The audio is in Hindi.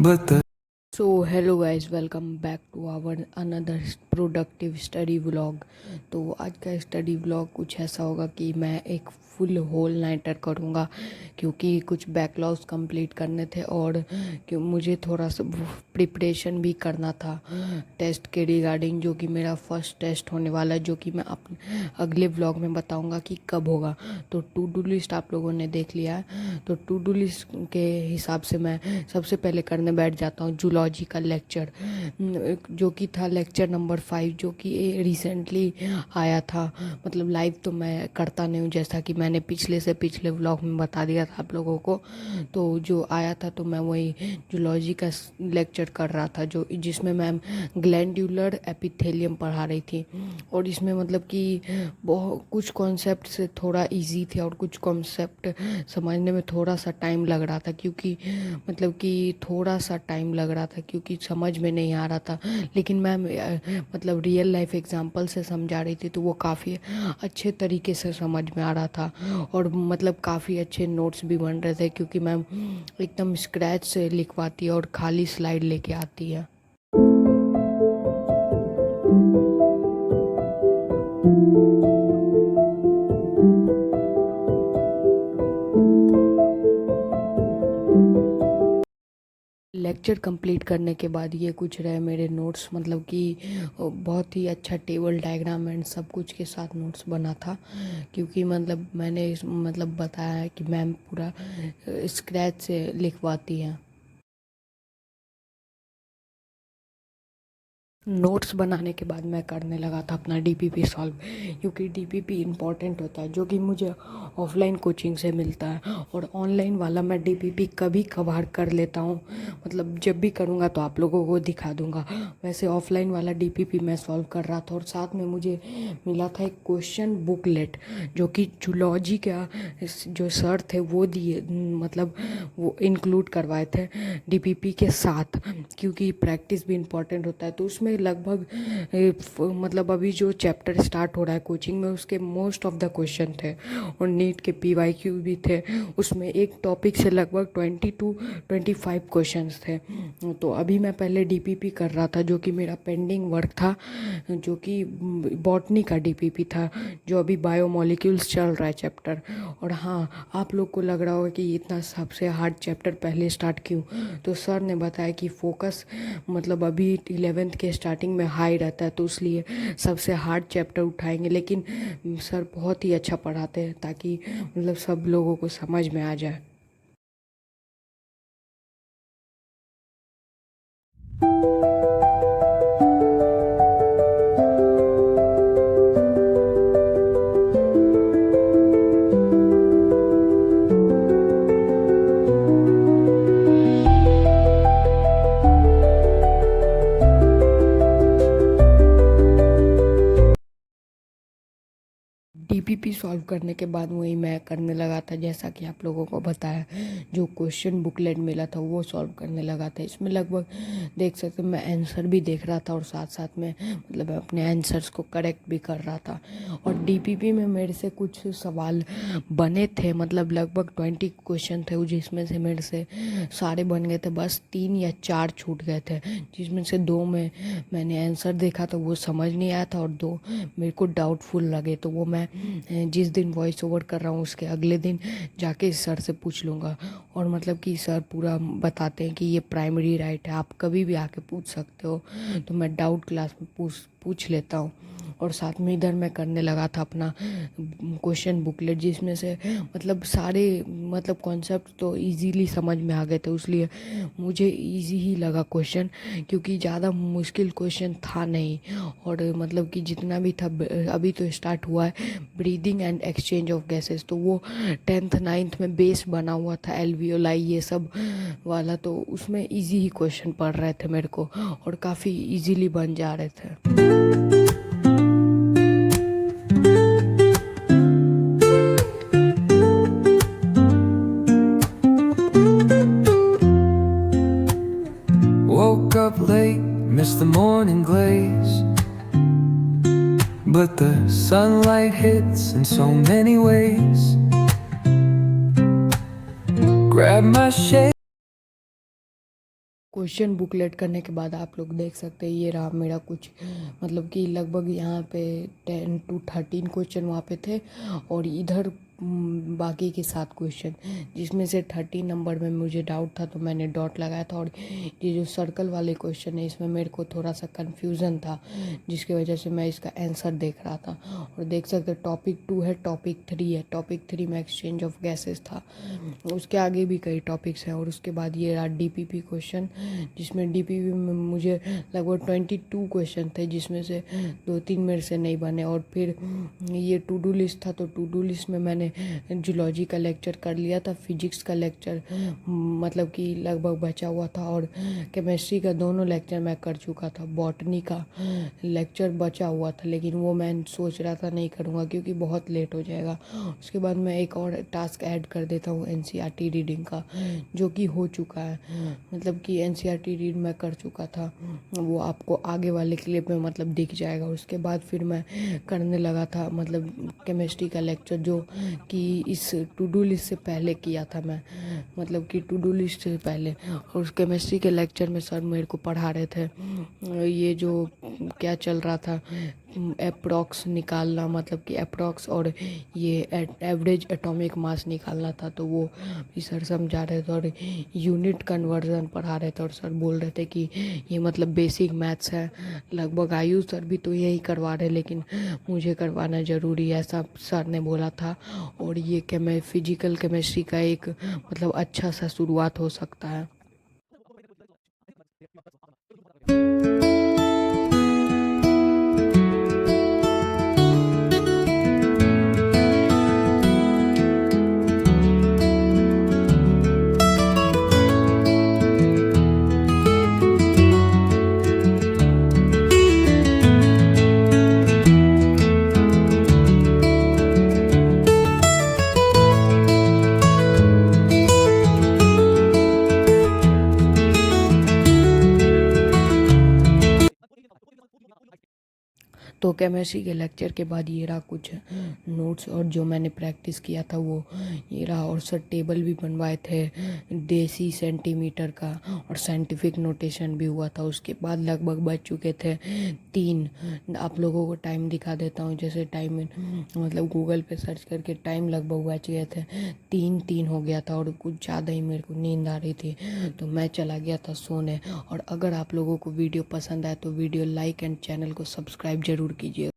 but the So hello guys, welcome back to our another productive study vlog. तो आज का स्टडी व्लॉग कुछ ऐसा होगा कि मैं एक फुल होल नाइटर करूँगा क्योंकि कुछ बैकलॉग्स कंप्लीट करने थे और क्यों मुझे थोड़ा सा प्रिपरेशन भी करना था टेस्ट के रिगार्डिंग, जो कि मेरा फर्स्ट टेस्ट होने वाला है, जो कि मैं अपने अगले व्लॉग में बताऊँगा कि कब होगा। तो टू डू लिस्ट आप लोगों ने देख लिया है, तो टू डू लिस्ट के हिसाब से मैं सबसे पहले करने बैठ जाता हूँ जूलॉजी का लेक्चर, जो कि था लेक्चर नंबर 5, जो कि रिसेंटली आया था। मतलब लाइव तो मैं करता नहीं हूँ, जैसा कि मैंने पिछले व्लॉग में बता दिया था आप लोगों को। तो जो आया था तो मैं वही जूलॉजी का लेक्चर कर रहा था, जो जिसमें मैम ग्लैंड्यूलर एपिथेलियम पढ़ा रही थी। और इसमें मतलब कि बहुत कुछ कॉन्सेप्ट से थोड़ा इजी थे और कुछ कॉन्सेप्ट समझने में थोड़ा सा टाइम लग रहा था, क्योंकि मतलब कि थोड़ा सा टाइम लग रहा था क्योंकि समझ में नहीं आ रहा था। लेकिन मैम मतलब रियल लाइफ एग्जांपल से समझा रही थी, तो वो काफ़ी अच्छे तरीके से समझ में आ रहा था और मतलब काफ़ी अच्छे नोट्स भी बन रहे थे, क्योंकि मैम एकदम स्क्रैच से लिखवाती है और खाली स्लाइड लेके आती है। लेक्चर कंप्लीट करने के बाद ये कुछ रहे मेरे नोट्स, मतलब कि बहुत ही अच्छा टेबल डायग्राम एंड सब कुछ के साथ नोट्स बना था, क्योंकि मतलब मैंने मतलब बताया है कि मैम पूरा स्क्रैच से लिखवाती हैं। नोट्स बनाने के बाद मैं करने लगा था अपना डीपीपी सॉल्व, क्योंकि डीपीपी इम्पॉर्टेंट होता है, जो कि मुझे ऑफलाइन कोचिंग से मिलता है। और ऑनलाइन वाला मैं डीपीपी कभी कभार कर लेता हूँ, मतलब जब भी करूँगा तो आप लोगों को दिखा दूँगा। वैसे ऑफलाइन वाला डीपीपी मैं सॉल्व कर रहा था और साथ में मुझे मिला था एक क्वेश्चन बुकलेट, जो कि जूलॉजी का जो सर थे वो दिए, मतलब वो इंक्लूड करवाए थे डीपीपी के साथ, क्योंकि प्रैक्टिस भी इम्पॉर्टेंट होता है। तो उसमें लगभग मतलब अभी जो चैप्टर स्टार्ट हो रहा है कोचिंग में, उसके मोस्ट ऑफ द क्वेश्चन थे और नीट के पीवाईक्यू भी थे। उसमें एक टॉपिक से लगभग 20 to 25 क्वेश्चंस थे। तो अभी मैं पहले डीपीपी कर रहा था, जो कि मेरा पेंडिंग वर्क था, जो कि बॉटनी का डीपीपी था, जो अभी बायोमोलिक्यूल्स चल रहा है चैप्टर। और हाँ, आप लोग को लग रहा होगा कि इतना सबसे हार्ड चैप्टर पहले स्टार्ट क्यों, तो सर ने बताया कि फोकस मतलब अभी 11th के स्टार्टिंग में हाई रहता है, तो इसलिए सबसे हार्ड चैप्टर उठाएंगे। लेकिन सर बहुत ही अच्छा पढ़ाते हैं, ताकि मतलब सब लोगों को समझ में आ जाए। डीपीपी सॉल्व करने के बाद वही मैं करने लगा था, जैसा कि आप लोगों को बताया, जो क्वेश्चन बुकलेट मिला था वो सॉल्व करने लगा था। इसमें लगभग देख सकते मैं आंसर भी देख रहा था और साथ साथ में मतलब अपने आंसर्स को करेक्ट भी कर रहा था। और डीपीपी में मेरे से कुछ सवाल बने थे, मतलब लगभग 20 क्वेश्चन थे, जिसमें से मेरे से सारे बन गए थे, बस 3 या 4 छूट गए थे, जिसमें से 2 में मैंने आंसर देखा तो वो समझ नहीं आया था और 2 मेरे को डाउटफुल लगे। तो वो मैं जिस दिन वॉइस ओवर कर रहा हूँ उसके अगले दिन जाके सर से पूछ लूँगा। और मतलब कि सर पूरा बताते हैं कि ये प्राइमरी राइट है, आप कभी भी आके पूछ सकते हो। तो मैं डाउट क्लास में पूछ लेता हूँ। और साथ में इधर मैं करने लगा था अपना क्वेश्चन बुकलेट, जिसमें से मतलब सारे मतलब कॉन्सेप्ट तो इजीली समझ में आ गए थे, इसलिए मुझे इजी ही लगा क्वेश्चन, क्योंकि ज़्यादा मुश्किल क्वेश्चन था नहीं। और मतलब कि जितना भी था, अभी तो स्टार्ट हुआ है breathing and exchange of gases, तो वो 10th 9th में बेस बना हुआ था, एल्वियोलाई ये सब वाला, तो उसमें इजी ही क्वेश्चन पढ़ रहे थे मेरे को और काफ़ी इजीली बन जा रहे थे। woke up late, missed the morning glaze, but the sunlight hits in so many ways. Grab my shade question booklet करने के बाद आप लोग देख सकते हैं ये रहा मेरा कुछ मतलब कि लगभग यहाँ पे 10 to 13 क्वेश्चन वहाँ पे थे और इधर बाकी के 7 क्वेश्चन, जिसमें से 13 नंबर में मुझे डाउट था तो मैंने डॉट लगाया था। और ये जो सर्कल वाले क्वेश्चन है इसमें मेरे को थोड़ा सा कन्फ्यूज़न था, जिसकी वजह से मैं इसका आंसर देख रहा था। और देख सकते हैं टॉपिक 2 है, टॉपिक 3 है। टॉपिक 3 में एक्सचेंज ऑफ गैसेस था, उसके आगे भी कई टॉपिक्स हैं। और उसके बाद ये रहा डीपीपी क्वेश्चन, जिसमें डीपीपी में मुझे लगभग 22 क्वेश्चन थे, जिसमें से 2-3 मेरे से नहीं बने। और फिर ये टू डू लिस्ट था, तो टू डू लिस्ट में मैंने जूलॉजी का लेक्चर कर लिया था, फिजिक्स का लेक्चर मतलब कि लगभग बचा हुआ था, और केमिस्ट्री का दोनों लेक्चर मैं कर चुका था। बॉटनी का लेक्चर बचा हुआ था, लेकिन वो मैं सोच रहा था नहीं करूँगा क्योंकि बहुत लेट हो जाएगा। उसके बाद मैं एक और टास्क ऐड कर देता हूँ एनसीईआरटी रीडिंग का, जो कि हो चुका है। मतलब कि एनसीईआरटी रीड मैं कर चुका था, वो आपको आगे वाले क्लिप में मतलब दिख जाएगा। उसके बाद फिर मैं करने लगा था मतलब केमिस्ट्री का लेक्चर, जो कि इस टू डू लिस्ट से पहले किया था मैं, मतलब कि टू डू लिस्ट से पहले। और उस केमिस्ट्री के लेक्चर में सर मेरे को पढ़ा रहे थे ये जो क्या चल रहा था, अप्रॉक्स निकालना, मतलब कि अप्रॉक्स और ये एवरेज एटॉमिक मास निकालना था। तो वो भी सर समझा रहे थे और यूनिट कन्वर्जन पढ़ा रहे थे। और सर बोल रहे थे कि ये मतलब बेसिक मैथ्स है, लगभग आयुष सर भी तो यही करवा रहे, लेकिन मुझे करवाना ज़रूरी है, ऐसा सर ने बोला था। और ये फिजिकल केमिस्ट्री का एक मतलब अच्छा सा शुरुआत हो सकता है। तो केमिस्ट्री के लेक्चर के बाद ये रहा कुछ नोट्स, और जो मैंने प्रैक्टिस किया था वो ये रहा। और सर टेबल भी बनवाए थे देसी सेंटीमीटर का, और साइंटिफिक नोटेशन भी हुआ था। उसके बाद लगभग बज चुके थे 3। आप लोगों को टाइम दिखा देता हूँ, जैसे टाइम मतलब गूगल पे सर्च करके टाइम लगभग बज गए थे 3 हो गया था, और कुछ ज़्यादा ही मेरे को नींद आ रही थी, तो मैं चला गया था सोने। और अगर आप लोगों को वीडियो पसंद आए तो वीडियो लाइक एंड चैनल को सब्सक्राइब जरूर कीजिए।